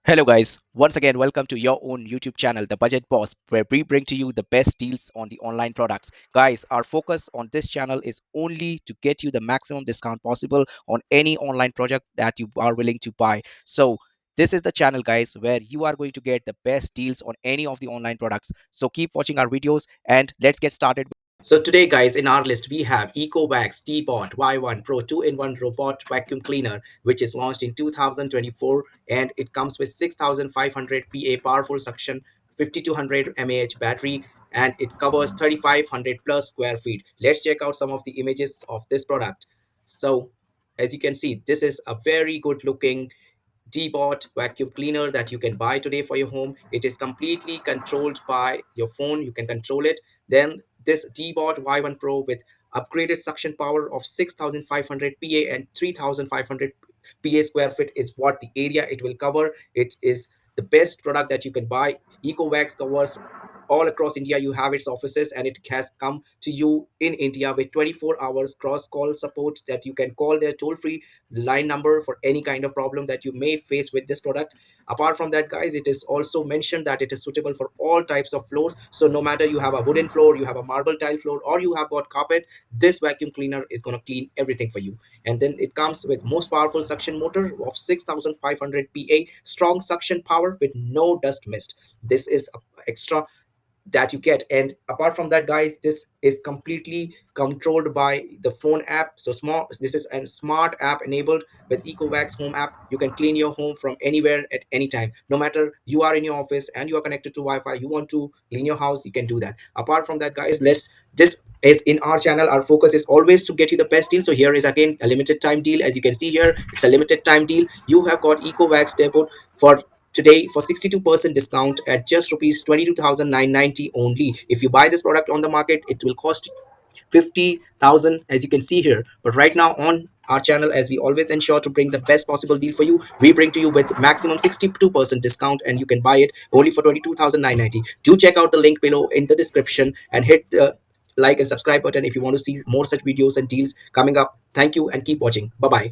Hello, guys. Once again, welcome to your own YouTube channel, The Budget Boss, where we bring to you the best deals on the online products. Guys, our focus on this channel is only to get you the maximum discount possible on any online project that you are willing to buy. So, this is the channel, guys, where you are going to get the best deals on any of the online products. So, keep watching our videos and let's get started. So today, guys, in our list, we have ECOVACS Deebot Y1 Pro 2-in-1 robot vacuum cleaner, which is launched in 2024, and it comes with 6500 PA powerful suction, 5200 mAh battery, and it covers 3500 plus square feet. Let's check out some of the images of this product. So, as you can see, this is a very good looking Deebot vacuum cleaner that you can buy today for your home. It is completely controlled by your phone. You can control it. Then this Deebot Y1 Pro with upgraded suction power of 6500 PA and 3500 PA square feet is what the area it will cover. It is the best product that you can buy. EcoVax covers all across India. You have its offices, and it has come to you in India with 24 hours cross call support that you can call their toll free line number for any kind of problem that you may face with this product. Apart from that, guys, it is also mentioned that it is suitable for all types of floors. So no matter you have a wooden floor, you have a marble tile floor, or you have got carpet, this vacuum cleaner is going to clean everything for you. And then it comes with most powerful suction motor of 6500 PA, strong suction power with no dust mist. This is a extra that you get. And apart from that, guys, this is completely controlled by the phone app. So small, this is a smart app enabled with EcoVax home app. You can clean your home from anywhere at any time. No matter you are in your office and you are connected to Wi-Fi, you want to clean your house, you can do that. Apart from that, guys, let's this is in our channel, our focus is always to get you the best deal. So here is again a limited time deal. As you can see here, it's a limited time deal. You have got EcoVax Deebot for today for 62% discount at just rupees 22,990 only. If you buy this product on the market, it will cost 50,000, as you can see here. But right now on our channel, as we always ensure to bring the best possible deal for you, we bring to you with maximum 62% discount, and you can buy it only for 22,990. Do check out the link below in the description and hit the like and subscribe button if you want to see more such videos and deals coming up. Thank you and keep watching. Bye bye.